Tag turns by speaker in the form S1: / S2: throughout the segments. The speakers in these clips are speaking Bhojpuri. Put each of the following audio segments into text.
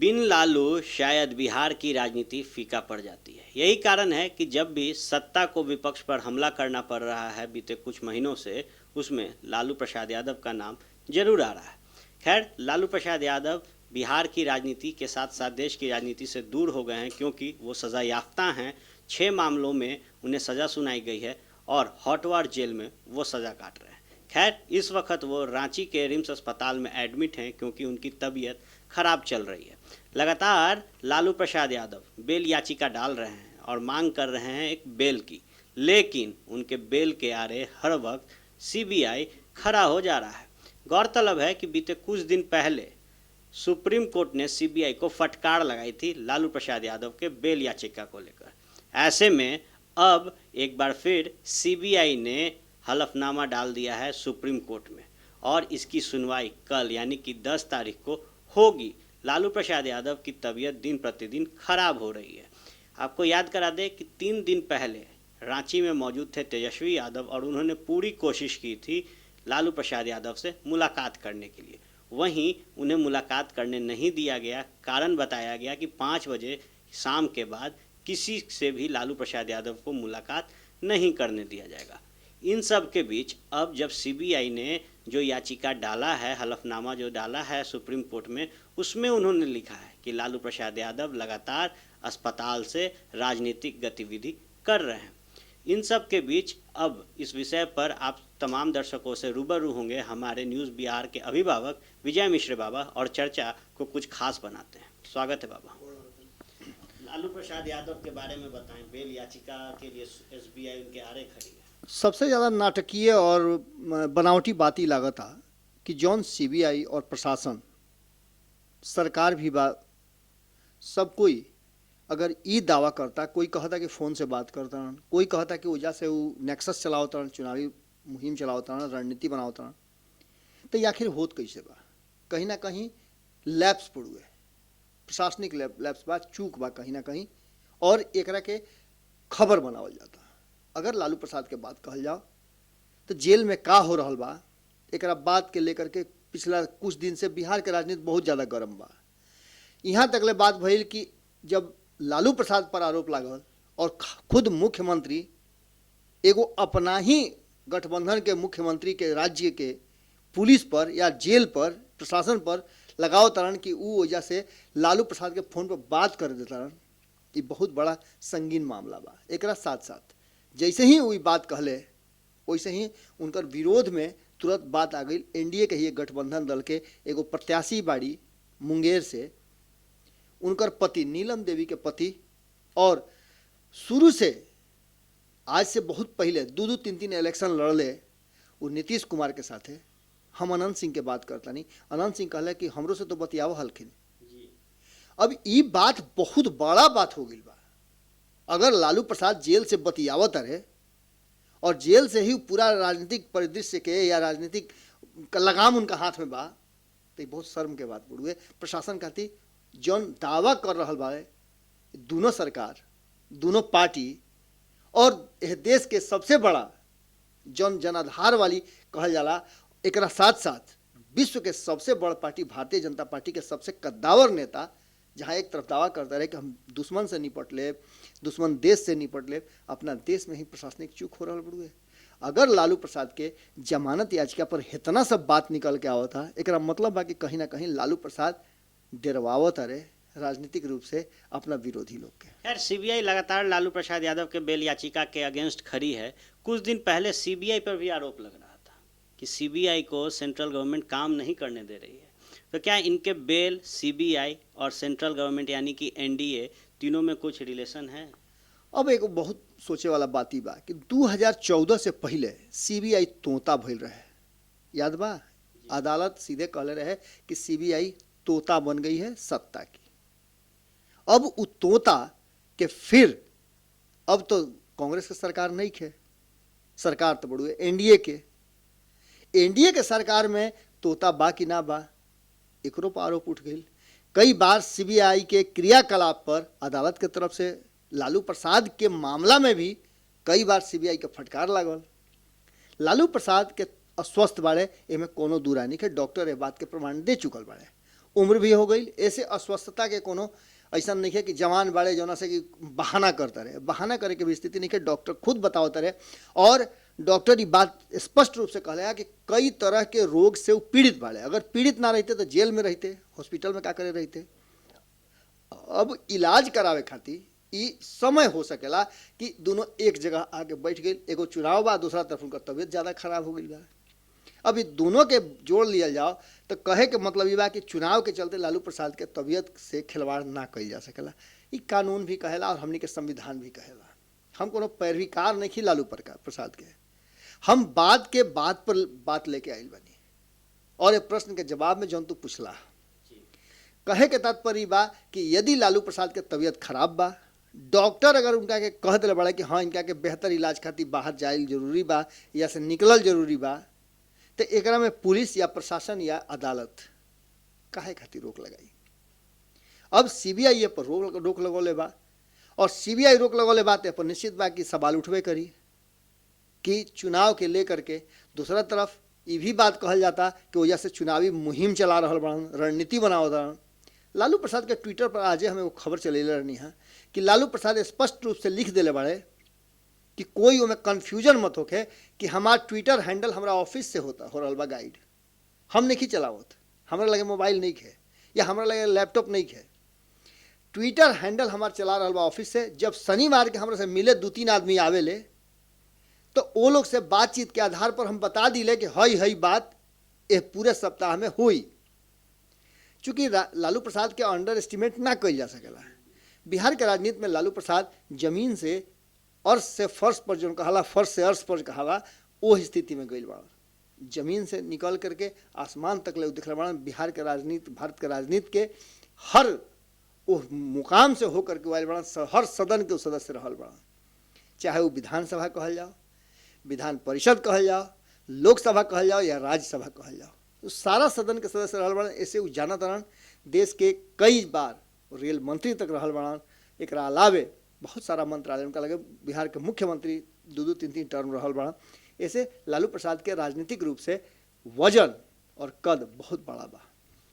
S1: बिन लालू शायद बिहार की राजनीति फीका पड़ जाती है। यही कारण है कि जब भी सत्ता को विपक्ष पर हमला करना पड़ रहा है बीते कुछ महीनों से, उसमें लालू प्रसाद यादव का नाम जरूर आ रहा है। खैर, लालू प्रसाद यादव बिहार की राजनीति के साथ साथ देश की राजनीति से दूर हो गए हैं, क्योंकि वो सज़ा याफ्ता हैं। 6 मामलों में उन्हें सज़ा सुनाई गई है और हॉटवार जेल में वो सज़ा काट रहे हैं। खैर, इस वक्त वो रांची के रिम्स अस्पताल में एडमिट हैं, क्योंकि उनकी तबीयत खराब चल रही है। लगातार लालू प्रसाद यादव बेल याचिका डाल रहे हैं और मांग कर रहे हैं एक बेल की, लेकिन उनके बेल के आरे हर वक्त सीबीआई खड़ा हो जा रहा है। गौरतलब है कि बीते कुछ दिन पहले सुप्रीम कोर्ट ने सीबीआई को फटकार लगाई थी लालू प्रसाद यादव के बेल याचिका को लेकर। ऐसे में अब एक बार फिर सीबीआई ने हलफनामा डाल दिया है सुप्रीम कोर्ट में और इसकी सुनवाई कल यानी कि 10 तारीख को होगी। लालू प्रसाद यादव की तबीयत दिन प्रतिदिन खराब हो रही है। आपको याद करा दें कि 3 दिन पहले रांची में मौजूद थे तेजस्वी यादव और उन्होंने पूरी कोशिश की थी लालू प्रसाद यादव से मुलाकात करने के लिए। वहीं उन्हें मुलाकात करने नहीं दिया गया। कारण बताया गया कि 5 बजे शाम के बाद किसी से भी लालू प्रसाद यादव को मुलाकात नहीं करने दिया जाएगा। इन सब के बीच अब जब सीबीआई ने जो याचिका डाला है, हलफनामा जो डाला है सुप्रीम कोर्ट में, उसमें उन्होंने लिखा है कि लालू प्रसाद यादव लगातार अस्पताल से राजनीतिक गतिविधि कर रहे हैं। इन सब के बीच अब इस विषय पर आप तमाम दर्शकों से रूबरू होंगे हमारे न्यूज़ बिहार के अभिभावक विजय मिश्र बाबा, और चर्चा को कुछ खास बनाते हैं। स्वागत है बाबा। लालू प्रसाद यादव के बारे में बताएं। बेल याचिका के लिए एसबीआई उनके आरे खड़ी है।
S2: सबसे ज़्यादा नाटकीय और बनावटी बात ही लागत आ कि जौन सीबीआई और प्रशासन, सरकार भी बा, सब कोई अगर ई दावा करता, कोई कहता कि फ़ोन से बात करता, कोई कहता कि वजह से वो नेक्सस चलावता, चुनावी मुहिम चलावता, रणनीति बनावता, तो ये आखिर होत कैसे बा? कहीं ना कहीं लैप्स पड़ुए, प्रशासनिक लैप्स बा, चूक बा कहीं ना कहीं, और एकरा के खबर बनावल जाता। अगर लालू प्रसाद के बात कहल जाओ तो जेल में का हो रहा बा, एक बात के लेकर के पिछला कुछ दिन से बिहार के राजनीति बहुत ज़्यादा गर्म बा। यहाँ तकले बात भइल कि जब लालू प्रसाद पर आरोप लागल और खुद मुख्यमंत्री एगो अपना ही गठबंधन के मुख्यमंत्री के राज्य के पुलिस पर या जेल पर, प्रशासन पर लगाओ तरन कि वो वजह से लालू प्रसाद के फ़ोन पर बात कर देता, ये बहुत बड़ा संगीन मामला बा। एक साथ साथ जैसे ही वही बात कहले, वैसे ही उनकर विरोध में तुरंत बात आ गई। एनडीए के ही गठबंधन दल के एगो प्रत्याशी बाड़ी मुंगेर से, उनकर पति नीलम देवी के पति, और शुरू से आज से बहुत पहले 2-3 इलेक्शन लड़ले वो नीतीश कुमार के साथ है। हम अनंत सिंह के बात करता नहीं, अनंत सिंह कहले कि हमरो से तो बतियाव हलखिन। अब ये बात बहुत बड़ा बात हो गई बा। अगर लालू प्रसाद जेल से बतियावत रहे और जेल से ही पूरा राजनीतिक परिदृश्य के या राजनीतिक लगाम उनका हाथ में बा, तो बहुत शर्म के बात बुढ़ुए। प्रशासन कहती जौन दावा कर रहा बा दोनों सरकार, दोनों पार्टी, और यह देश के सबसे बड़ा जौन जनाधार वाली कहल जाला, एक साथ साथ विश्व के सबसे बड़ा पार्टी भारतीय जनता पार्टी के सबसे कद्दावर नेता, जहाँ एक तरफ दावा करता रहे कि हम दुश्मन से निपट ले, दुश्मन देश से निपट ले, अपना देश में ही प्रशासनिक चूक हो रहा बड़ुए। अगर लालू प्रसाद के जमानत याचिका पर इतना सब बात निकल के आवत था, एक मतलब बा कि कहीं ना कहीं लालू प्रसाद डरवावत रहे राजनीतिक रूप से अपना विरोधी लोग के।
S1: यार, सीबीआई लगातार लालू प्रसाद यादव के बेल याचिका के अगेंस्ट खड़ी है। कुछ दिन पहले सीबीआई पर भी आरोप लग रहा था कि सीबीआई को सेंट्रल गवर्नमेंट काम नहीं करने दे रही है। तो क्या इनके बेल, सीबीआई और सेंट्रल गवर्नमेंट यानी कि एनडीए तीनों में कुछ रिलेशन है?
S2: अब एक बहुत सोचे वाला बात ही बा कि 2014 से पहले सीबीआई तोता भइल रहे, याद बा? अदालत सीधे कहले रहे कि सीबीआई तोता बन गई है सत्ता की। अब उ तोता के फिर अब तो कांग्रेस के सरकार नहीं है, सरकार तो बड़ुए एनडीए के सरकार में तोता बा कि ना बा, एकरो पर आरोप उठ गई। कई बार सीबीआई के क्रियाकलाप पर अदालत के तरफ से लालू प्रसाद के मामला में भी कई बार सीबीआई के फटकार लागल। लालू प्रसाद के अस्वस्थ बाड़े, एमे कोनो दूरा नहीं है, डॉक्टर ये बात के प्रमाण दे चुकल बाड़े। उम्र भी हो गई, ऐसे अस्वस्थता के कोनो ऐसा नहीं है कि जवान बाड़े जौना से कि बहाना करता रहे, बहाना करे के भी स्थिति नहीं है। डॉक्टर खुद बतावता रहे और डॉक्टर ये बात स्पष्ट रूप से कहले कि कई तरह के रोग से वो पीड़ित बाड़े, अगर पीड़ित ना रहते तो जेल में रहते, हॉस्पिटल में का करे रहते। अब इलाज करावे खातिर ई समय हो सकेला कि दोनों एक जगह आके बैठ गई, एगो चुनाव बा, दूसरा तरफ उनका तबीयत ज़्यादा खराब हो गई बा। अब ये दोनों के जोड़ लिया जाओ तो कहे के मतलब ये बा कि चुनाव के चलते लालू प्रसाद के तबीयत से खिलवाड़ ना कइल जा सकेला। ये कानून भी कहेला और हमनी के संविधान भी कहेला। हम कोनो पैरवीकार नहीं खी लालू प्रसाद के, हम बात के बात पर बात लेके आइल बनी और एक प्रश्न के जवाब में जौन तू पूछला कहे के तात्पर्य बा कि यदि लालू प्रसाद के तबीयत खराब बा, डॉक्टर अगर उनका के कह दिले बड़ा कि हाँ इनका के बेहतर इलाज खातिर बाहर जाए जरूरी बा या से निकलल जरूरी बा, तो एकरा में पुलिस या प्रशासन या अदालत काहे खातिर रोक लगाई। अब सीबीआई ये पर रोक लगौले बा और सीबीआई रोक लगौले बा तो पर निश्चित बा कि सवाल उठबे करी कि चुनाव के लेकर के। दूसरा तरफ ये भी बात कहल जाता कि वजह से चुनावी मुहिम चला रहा बड़न, रणनीति बनावत रहन। लालू प्रसाद के ट्विटर पर आज हमें वो खबर चलेले रहनी है कि लालू प्रसाद स्पष्ट रूप से लिख दिले बड़े कि कोई उमें कन्फ्यूजन मत होके कि हमार ट्विटर हैंडल हमारा ऑफिस से हो रहा बा गाइड, हम नहीं चलावत, हमारे लगे मोबाइल नहीं है या हमारे लगे लैपटॉप नहीं है, ट्विटर हैंडल हमार चला रहा बा ऑफिस से। जब शनिवार के हमारे से मिले 2-3 आदमी आवेले तो वो लोग से बातचीत के आधार पर हम बता दिले कि हई बात ये पूरे सप्ताह में हुई। चूँकि लालू प्रसाद के अंडर एस्टिमेट ना कइल जा सकेला। बिहार के राजनीति में लालू प्रसाद जमीन से अर्श से फर्श पर जो कहाला, फर्श से अर्श पर कहाला, वो स्थिति में गई बड़ा। जमीन से निकल करके आसमान तक ले दिख रहा। बिहार के राजनीति, भारत के राजनीति के हर वो मुकाम से होकर के आयल बड़ा, हर सदन के सदस्य रहल बड़ा, चाहे वो विधानसभा कहल जाओ, विधान परिषद कहल जाओ, लोकसभा कहल जाओ या राज्यसभा कहल जाओ, तो सारा सदन के सदस्य रहल बड़ा। ऐसे वो जानत रहन, देश के कई बार रेल मंत्री तक रहल बड़ा। एक अलावे बहुत सारा मंत्रालय उनका लगे, बिहार के मुख्यमंत्री 2-2, 3-3 टर्म रहल बड़ा। ऐसे लालू प्रसाद के राजनीतिक रूप से वजन और कद बहुत बड़ा बा।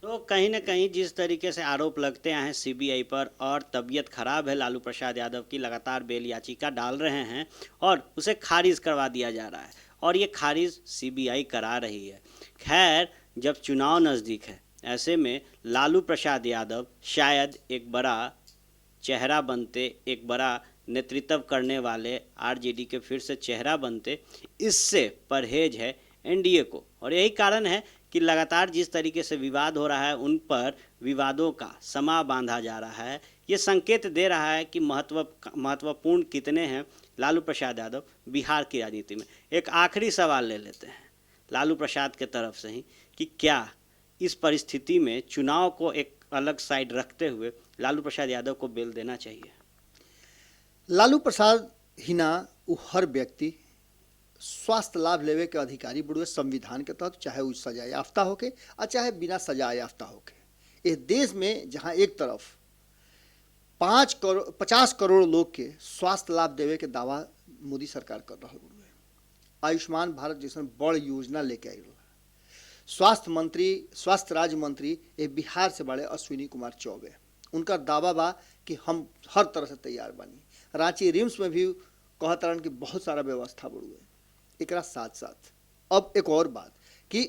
S1: तो कहीं ना कहीं जिस तरीके से आरोप लगते हैं सीबीआई पर और तबीयत खराब है लालू प्रसाद यादव की, लगातार बेल याचिका डाल रहे हैं और उसे खारिज करवा दिया जा रहा है और ये खारिज सीबीआई करा रही है। खैर, जब चुनाव नज़दीक है ऐसे में लालू प्रसाद यादव शायद एक बड़ा चेहरा बनते, एक बड़ा नेतृत्व करने वाले आरजेडी के फिर से चेहरा बनते, इससे परहेज है एनडीए को। और यही कारण है कि लगातार जिस तरीके से विवाद हो रहा है उन पर विवादों का समा बांधा जा रहा है। ये संकेत दे रहा है कि महत्वपूर्ण कितने हैं लालू प्रसाद यादव बिहार की राजनीति में। एक आखिरी सवाल ले लेते हैं लालू प्रसाद के तरफ से ही कि क्या इस परिस्थिति में चुनाव को एक अलग साइड रखते हुए लालू प्रसाद यादव को बेल देना चाहिए?
S2: लालू प्रसाद ही ना वो हर व्यक्ति स्वास्थ्य लाभ लेवे के अधिकारी बुढ़वे संविधान के तहत, चाहे वो सजा याफ्ता होके और चाहे बिना सजा याफ्ता होके। इस देश में जहाँ एक तरफ 50 करोड़ लोग के स्वास्थ्य लाभ देवे के दावा मोदी सरकार कर रहा बुढ़वे, आयुष्मान भारत जैसे बड़ योजना लेके आई रहा। स्वास्थ्य राज्य मंत्री ये बिहार से बड़े अश्विनी कुमार चौबे, उनका दावा बा कि हम हर तरह से तैयार बानी। रांची रिम्स में भी कहत रहन कि बहुत सारा व्यवस्था बढ़ुए। एक साथ साथ अब एक और बात कि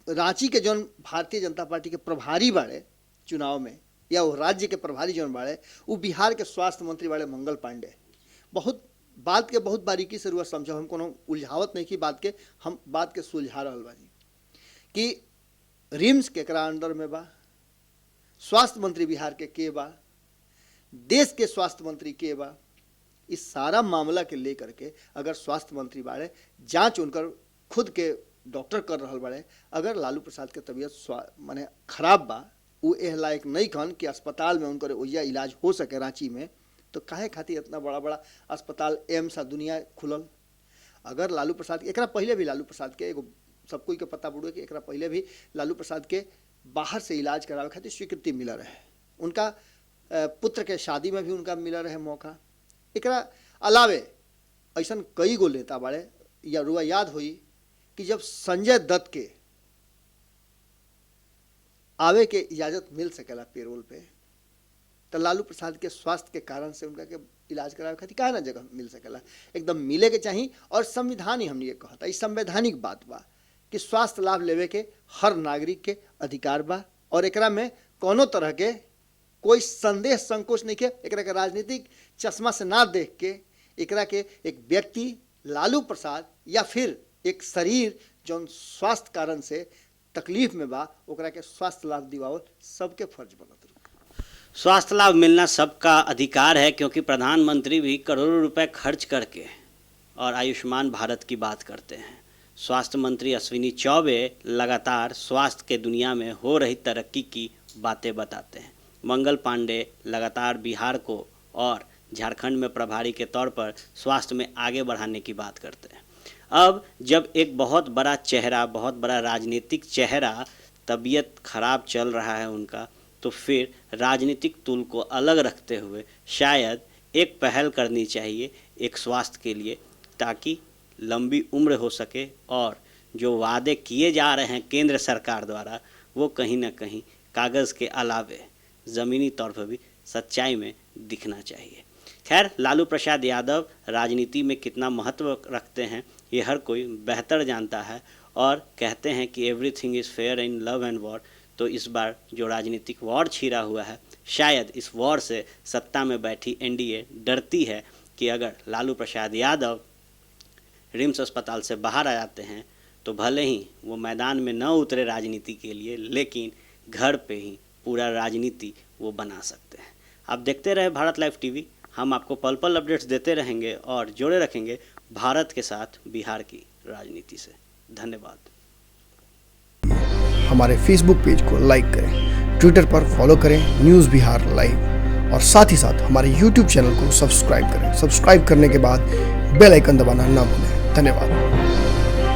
S2: रांची के जौन भारतीय जनता पार्टी के प्रभारी बाड़े चुनाव में, या वो राज्य के प्रभारी जौन बाड़े, वो बिहार के स्वास्थ्य मंत्री बाड़े मंगल पांडे। बात के बहुत बारीकी से रुआ समझो, हम कोनो उलझावत नहीं की बात के, हम बात के सुलझा रहल बानी कि रिम्स केकरा अंडर में बा, स्वास्थ्य मंत्री बिहार के बा, देश के स्वास्थ्य मंत्री के बा। इस सारा मामला के लेकर के अगर स्वास्थ्य मंत्री बाड़े जांच उनकर खुद के डॉक्टर कर रहा बाड़े, अगर लालू प्रसाद के तबीयत माने खराब बा, वो एह लायक नहीं कन कि अस्पताल में उनकर ओइया इलाज हो सके रांची में, तो काहे खातिर इतना बड़ा बड़ा अस्पताल एम्स दुनिया खुलल। अगर लालू प्रसाद एकरा पहले भी लालू प्रसाद के एगो सब कोई के पता बुढ़े कि एकरा पहले भी लालू प्रसाद के बाहर से इलाज करावे खातिर स्वीकृति मिला रहे, उनका पुत्र के शादी में भी उनका मिला रहे मौका। एकरा अलावे ऐसा कई गो नेता बाड़े, या रुआ याद हुई कि जब संजय दत्त के आवे के इजाज़त मिल सकेला पेरोल पे, तो लालू प्रसाद के स्वास्थ्य के कारण से उनका के इलाज करावे खातिर काहे ना जगह मिल सकेला, एकदम मिले के चाहिए। और संविधान ही हमने ये कहता, ये संवैधानिक बात बा कि स्वास्थ्य लाभ लेवे के हर नागरिक के अधिकार बा, और एकरा में कोनो तरह के कोई संदेह संकोच नहीं के, एकरा के राजनीतिक चश्मा से ना देख के एकरा के एक व्यक्ति लालू प्रसाद या फिर एक शरीर जौन स्वास्थ्य कारण से तकलीफ में बा ओकरा के स्वास्थ्य लाभ दिवावल सबके फर्ज बनत रहे।
S1: स्वास्थ्य लाभ मिलना सबका अधिकार है, क्योंकि प्रधानमंत्री भी करोड़ों रुपए खर्च करके और आयुष्मान भारत की बात करते हैं। स्वास्थ्य मंत्री अश्विनी चौबे लगातार स्वास्थ्य के दुनिया में हो रही तरक्की की बातें बताते हैं। मंगल पांडे लगातार बिहार को और झारखंड में प्रभारी के तौर पर स्वास्थ्य में आगे बढ़ाने की बात करते हैं। अब जब एक बहुत बड़ा चेहरा, बहुत बड़ा राजनीतिक चेहरा तबीयत खराब चल रहा है उनका, तो फिर राजनीतिक तुल को अलग रखते हुए शायद एक पहल करनी चाहिए एक स्वास्थ्य के लिए, ताकि लंबी उम्र हो सके और जो वादे किए जा रहे हैं केंद्र सरकार द्वारा वो कहीं ना कहीं कागज़ के अलावे ज़मीनी तौर पर भी सच्चाई में दिखना चाहिए। खैर, लालू प्रसाद यादव राजनीति में कितना महत्व रखते हैं ये हर कोई बेहतर जानता है, और कहते हैं कि everything is fair in love and war. तो इस बार जो राजनीतिक वॉर छिड़ा हुआ है, शायद इस वॉर से सत्ता में बैठी एनडीए डरती है कि अगर लालू प्रसाद यादव रिम्स अस्पताल से बाहर आ जाते हैं तो भले ही वो मैदान में न उतरे राजनीति के लिए, लेकिन घर पे ही पूरा राजनीति वो बना सकते हैं। आप देखते रहे भारत लाइव टीवी, हम आपको पल पल अपडेट्स देते रहेंगे और जोड़े रखेंगे भारत के साथ बिहार की राजनीति से। धन्यवाद।
S3: हमारे फेसबुक पेज को लाइक करें, ट्विटर पर फॉलो करें न्यूज़ बिहार लाइव, और साथ ही साथ हमारे यूट्यूब चैनल को सब्सक्राइब करें। सब्सक्राइब करने के बाद बेल आइकन दबाना ना भूलें। धन्यवाद।